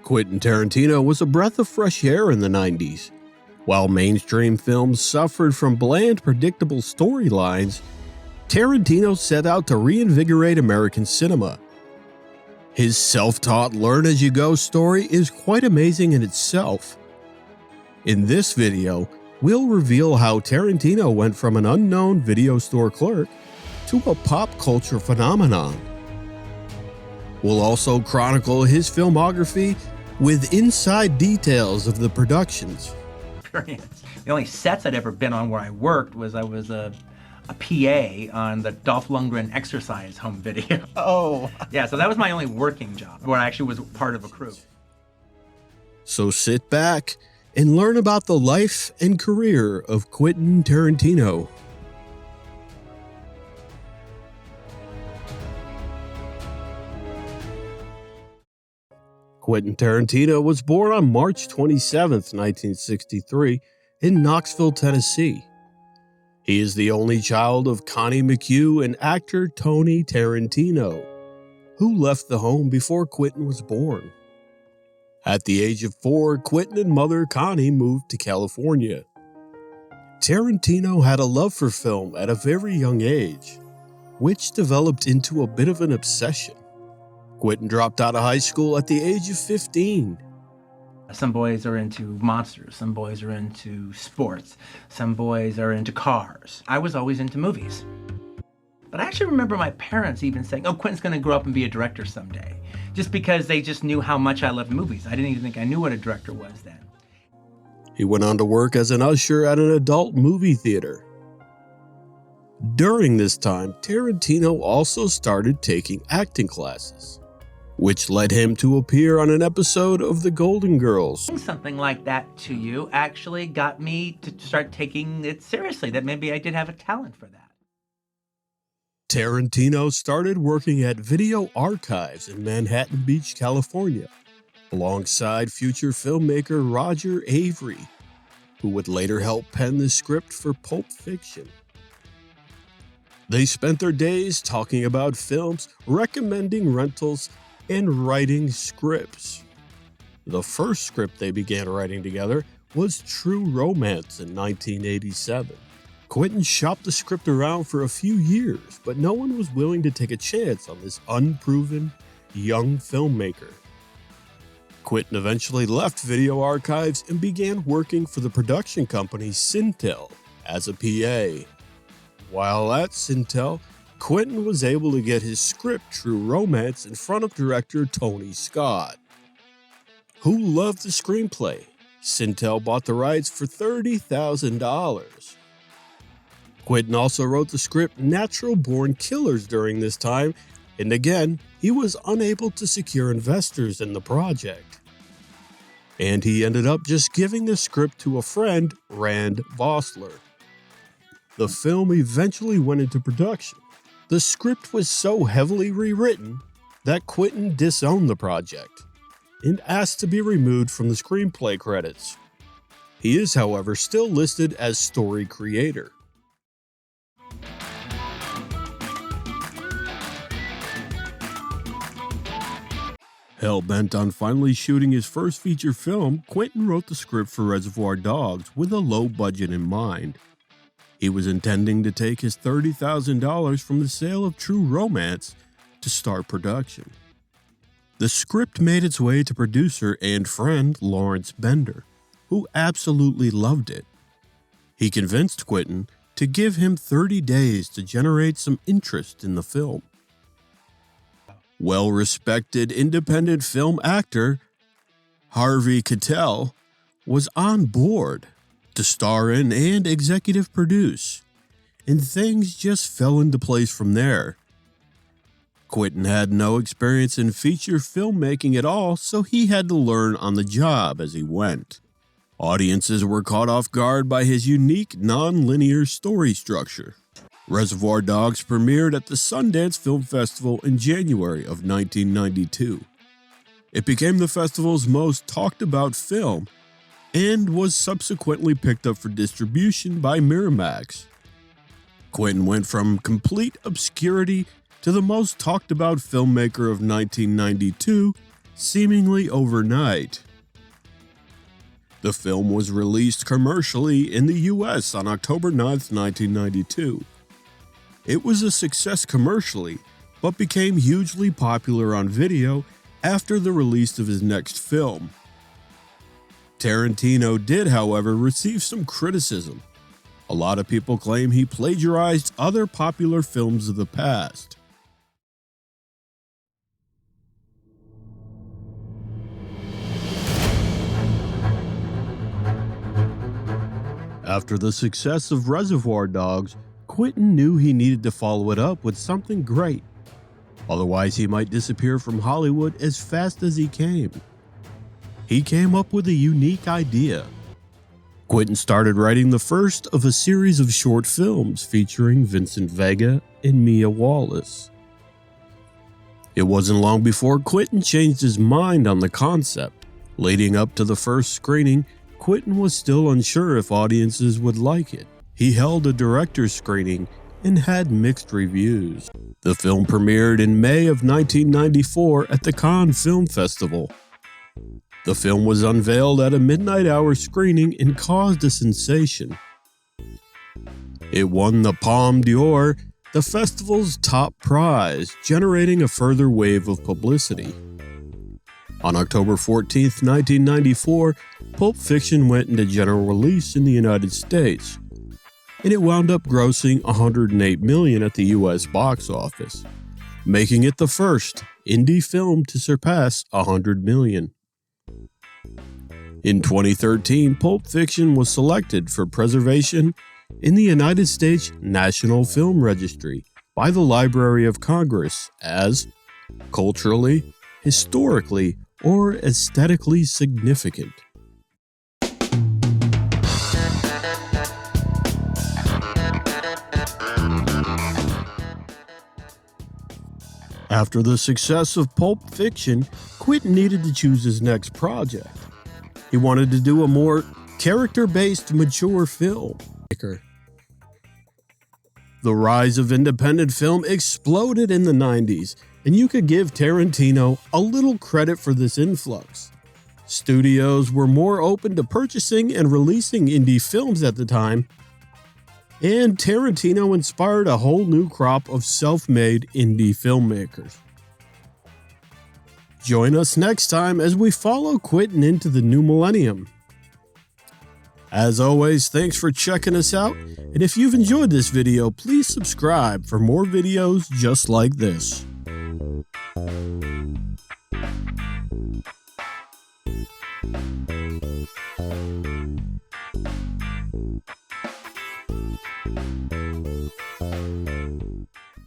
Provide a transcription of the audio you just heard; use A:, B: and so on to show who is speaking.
A: Quentin Tarantino was a breath of fresh air in the 90s. While mainstream films suffered from bland, predictable storylines, Tarantino set out to reinvigorate American cinema. His self-taught learn-as-you-go story is quite amazing in itself. In this video, we'll reveal how Tarantino went from an unknown video store clerk to a pop culture phenomenon. We'll also chronicle his filmography with inside details of the productions.
B: The only sets I'd ever been on where I worked was I was a PA on the Dolph Lundgren exercise home video.
C: Oh.
B: Yeah, so that was my only working job, where I actually was part of a crew.
A: So sit back and learn about the life and career of Quentin Tarantino. Quentin Tarantino was born on March 27, 1963, in Knoxville, Tennessee. He is the only child of Connie McHugh and actor Tony Tarantino, who left the home before Quentin was born. At the age of 4, Quentin and mother Connie moved to California. Tarantino had a love for film at a very young age, which developed into a bit of an obsession. Quentin dropped out of high school at the age of 15.
B: Some boys are into monsters, some boys are into sports, some boys are into cars. I was always into movies. But I actually remember my parents even saying, oh, Quentin's gonna grow up and be a director someday. Just because they just knew how much I loved movies. I didn't even think I knew what a director was then.
A: He went on to work as an usher at an adult movie theater. During this time, Tarantino also started taking acting classes, which led him to appear on an episode of The Golden Girls.
B: Something like that to you actually got me to start taking it seriously, that maybe I did have a talent for that.
A: Tarantino started working at Video Archives in Manhattan Beach, California, alongside future filmmaker Roger Avary, who would later help pen the script for Pulp Fiction. They spent their days talking about films, recommending rentals, and writing scripts. The first script they began writing together was True Romance in 1987. Quentin shopped the script around for a few years, but no one was willing to take a chance on this unproven, young filmmaker. Quentin eventually left Video Archives and began working for the production company Cintel as a PA. While at Cintel, Quentin was able to get his script True Romance in front of director Tony Scott, who loved the screenplay. Cintel bought the rights for $30,000. Quentin also wrote the script Natural Born Killers during this time, and again, he was unable to secure investors in the project. And he ended up just giving the script to a friend, Rand Vossler. The film eventually went into production. The script was so heavily rewritten that Quentin disowned the project and asked to be removed from the screenplay credits. He is, however, still listed as story creator. Hell-bent on finally shooting his first feature film, Quentin wrote the script for Reservoir Dogs with a low budget in mind. He was intending to take his $30,000 from the sale of True Romance to start production. The script made its way to producer and friend Lawrence Bender, who absolutely loved it. He convinced Quentin to give him 30 days to generate some interest in the film. Well-respected independent film actor Harvey Keitel was on board to star in and executive produce, and things just fell into place from there. Quentin had no experience in feature filmmaking at all, so he had to learn on the job as he went. Audiences were caught off guard by his unique, non-linear story structure. Reservoir Dogs premiered at the Sundance Film Festival in January of 1992. It became the festival's most talked-about film and was subsequently picked up for distribution by Miramax. Quentin went from complete obscurity to the most talked-about filmmaker of 1992 seemingly overnight. The film was released commercially in the US on October 9th, 1992. It was a success commercially, but became hugely popular on video after the release of his next film. Tarantino did, however, receive some criticism. A lot of people claim he plagiarized other popular films of the past. After the success of Reservoir Dogs, Quentin knew he needed to follow it up with something great. Otherwise, he might disappear from Hollywood as fast as he came. He came up with a unique idea. Quentin started writing the first of a series of short films featuring Vincent Vega and Mia Wallace. It wasn't long before Quentin changed his mind on the concept. Leading up to the first screening, Quentin was still unsure if audiences would like it. He held a director's screening and had mixed reviews. The film premiered in May of 1994 at the Cannes Film Festival. The film was unveiled at a midnight hour screening and caused a sensation. It won the Palme d'Or, the festival's top prize, generating a further wave of publicity. On October 14, 1994, Pulp Fiction went into general release in the United States, and it wound up grossing $108 million at the US box office, making it the first indie film to surpass $100 million. In 2013, Pulp Fiction was selected for preservation in the United States National Film Registry by the Library of Congress as culturally, historically, or aesthetically significant. After the success of Pulp Fiction, Quentin needed to choose his next project. He wanted to do a more character-based, mature film. The rise of independent film exploded in the 90s, and you could give Tarantino a little credit for this influx. Studios were more open to purchasing and releasing indie films at the time, and Tarantino inspired a whole new crop of self-made indie filmmakers. Join us next time as we follow Quentin into the new millennium. As always, thanks for checking us out, and if you've enjoyed this video, please subscribe for more videos just like this.